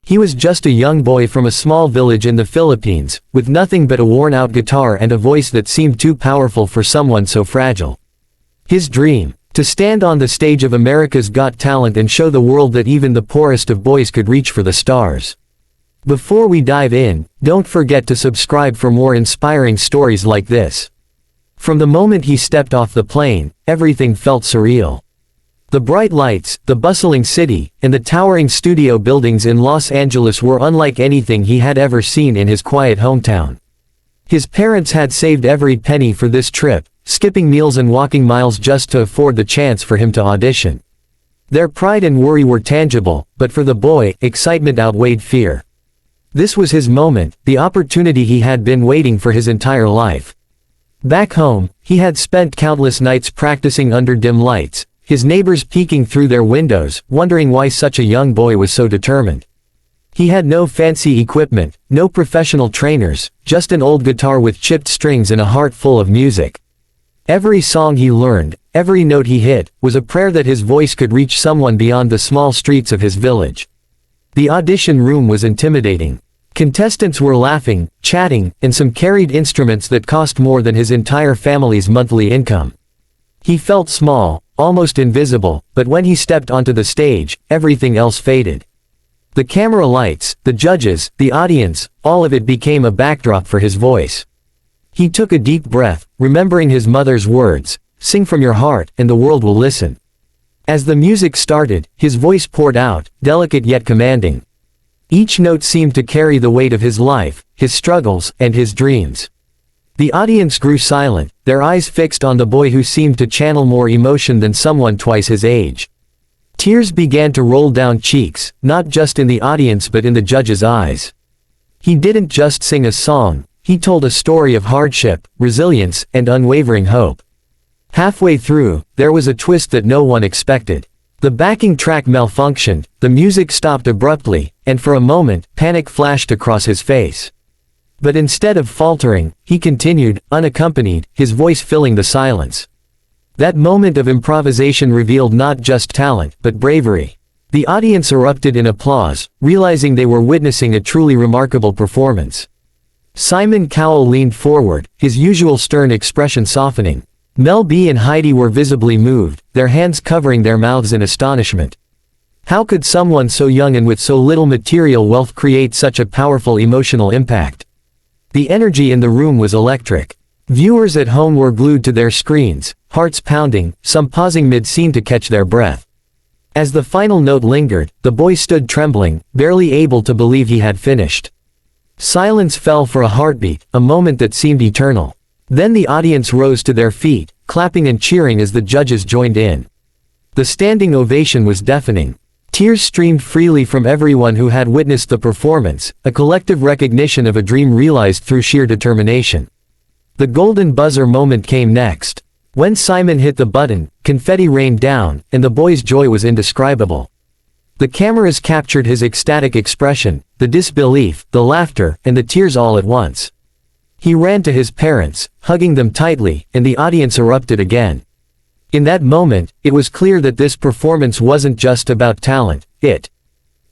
He was just a young boy from a small village in the Philippines, with nothing but a worn-out guitar and a voice that seemed too powerful for someone so fragile. His dream: to stand on the stage of America's Got Talent and show the world that even the poorest of boys could reach for the stars. Before we dive in, don't forget to subscribe for more inspiring stories like this. From the moment he stepped off the plane, everything felt surreal. The bright lights, the bustling city, and the towering studio buildings in Los Angeles were unlike anything he had ever seen in his quiet hometown. His parents had saved every penny for this trip, skipping meals and walking miles just to afford the chance for him to audition. Their pride and worry were tangible, but for the boy, excitement outweighed fear. This was his moment, the opportunity he had been waiting for his entire life. Back home, he had spent countless nights practicing under dim lights, his neighbors peeking through their windows, wondering why such a young boy was so determined. He had no fancy equipment, no professional trainers, just an old guitar with chipped strings and a heart full of music. Every song he learned, every note he hit, was a prayer that his voice could reach someone beyond the small streets of his village. The audition room was intimidating. Contestants were laughing, chatting, and some carried instruments that cost more than his entire family's monthly income. He felt small, almost invisible, but when he stepped onto the stage, everything else faded. The camera lights, the judges, the audience, all of it became a backdrop for his voice. He took a deep breath, remembering his mother's words, "Sing from your heart, and the world will listen." As the music started, his voice poured out, delicate yet commanding. Each note seemed to carry the weight of his life, his struggles, and his dreams. The audience grew silent, their eyes fixed on the boy who seemed to channel more emotion than someone twice his age. Tears began to roll down cheeks, not just in the audience but in the judge's eyes. He didn't just sing a song, he told a story of hardship, resilience, and unwavering hope. Halfway through, there was a twist that no one expected. The backing track malfunctioned, the music stopped abruptly, and for a moment, panic flashed across his face. But instead of faltering, he continued, unaccompanied, his voice filling the silence. That moment of improvisation revealed not just talent, but bravery. The audience erupted in applause, realizing they were witnessing a truly remarkable performance. Simon Cowell leaned forward, his usual stern expression softening. Mel B and Heidi were visibly moved, their hands covering their mouths in astonishment. How could someone so young and with so little material wealth create such a powerful emotional impact? The energy in the room was electric. Viewers at home were glued to their screens, hearts pounding, some pausing mid-scene to catch their breath. As the final note lingered, the boy stood trembling, barely able to believe he had finished. Silence fell for a heartbeat, a moment that seemed eternal. Then the audience rose to their feet, clapping and cheering as the judges joined in. The standing ovation was deafening. Tears streamed freely from everyone who had witnessed the performance, a collective recognition of a dream realized through sheer determination. The golden buzzer moment came next. When Simon hit the button, confetti rained down, and the boy's joy was indescribable. The cameras captured his ecstatic expression, the disbelief, the laughter, and the tears all at once. He ran to his parents, hugging them tightly, and the audience erupted again. In that moment, it was clear that this performance wasn't just about talent, it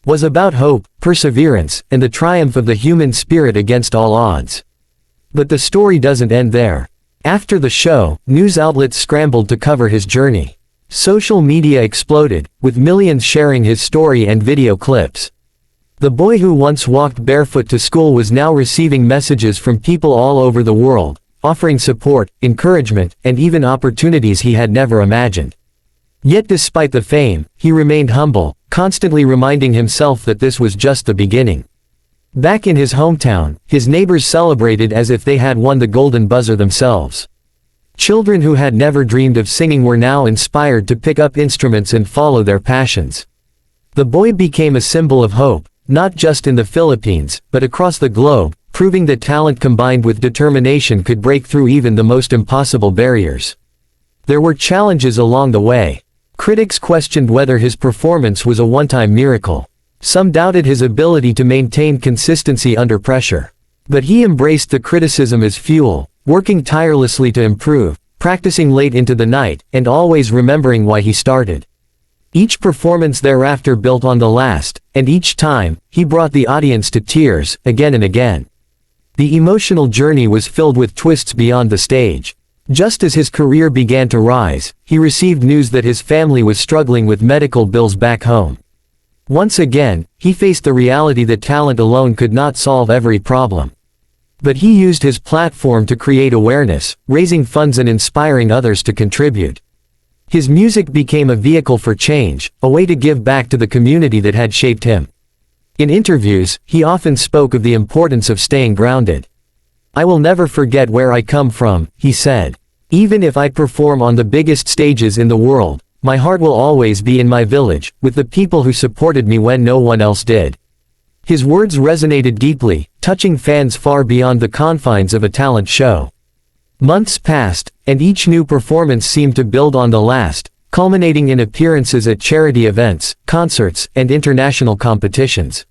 was about hope, perseverance, and the triumph of the human spirit against all odds. But the story doesn't end there. After the show, news outlets scrambled to cover his journey. Social media exploded, with millions sharing his story and video clips. The boy who once walked barefoot to school was now receiving messages from people all over the world, offering support, encouragement, and even opportunities he had never imagined. Yet despite the fame, he remained humble, constantly reminding himself that this was just the beginning. Back in his hometown, his neighbors celebrated as if they had won the golden buzzer themselves. Children who had never dreamed of singing were now inspired to pick up instruments and follow their passions. The boy became a symbol of hope, not just in the Philippines, but across the globe, proving that talent combined with determination could break through even the most impossible barriers. There were challenges along the way. Critics questioned whether his performance was a one-time miracle. Some doubted his ability to maintain consistency under pressure. But he embraced the criticism as fuel, working tirelessly to improve, practicing late into the night, and always remembering why he started. Each performance thereafter built on the last, and each time, he brought the audience to tears, again and again. The emotional journey was filled with twists beyond the stage. Just as his career began to rise, he received news that his family was struggling with medical bills back home. Once again, he faced the reality that talent alone could not solve every problem. But he used his platform to create awareness, raising funds and inspiring others to contribute. His music became a vehicle for change, a way to give back to the community that had shaped him. In interviews, he often spoke of the importance of staying grounded. "I will never forget where I come from," he said. "Even if I perform on the biggest stages in the world, my heart will always be in my village, with the people who supported me when no one else did." His words resonated deeply, touching fans far beyond the confines of a talent show. Months passed, and each new performance seemed to build on the last, culminating in appearances at charity events, concerts, and international competitions.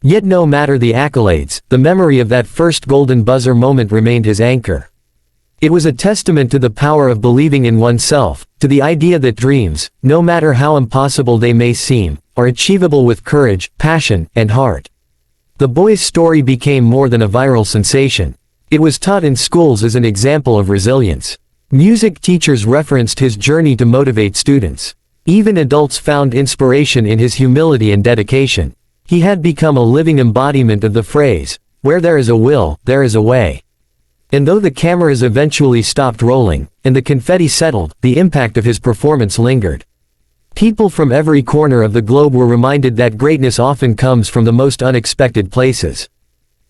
Yet no matter the accolades, the memory of that first golden buzzer moment remained his anchor. It was a testament to the power of believing in oneself, to the idea that dreams, no matter how impossible they may seem, are achievable with courage, passion, and heart. The boy's story became more than a viral sensation. It was taught in schools as an example of resilience. Music teachers referenced his journey to motivate students. Even adults found inspiration in his humility and dedication. He had become a living embodiment of the phrase, "Where there is a will, there is a way." And though the cameras eventually stopped rolling, and the confetti settled, the impact of his performance lingered. People from every corner of the globe were reminded that greatness often comes from the most unexpected places.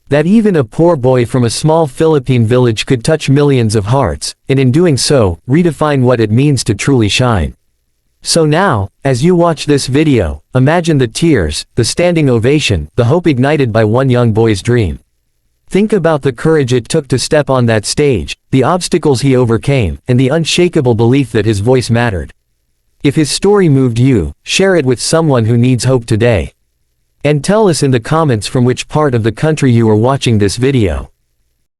That even a poor boy from a small Philippine village could touch millions of hearts, and in doing so, redefine what it means to truly shine. So now, as you watch this video, imagine the tears, the standing ovation, the hope ignited by one young boy's dream. Think about the courage it took to step on that stage, the obstacles he overcame, and the unshakable belief that his voice mattered. If his story moved you, share it with someone who needs hope today. And tell us in the comments from which part of the country you are watching this video.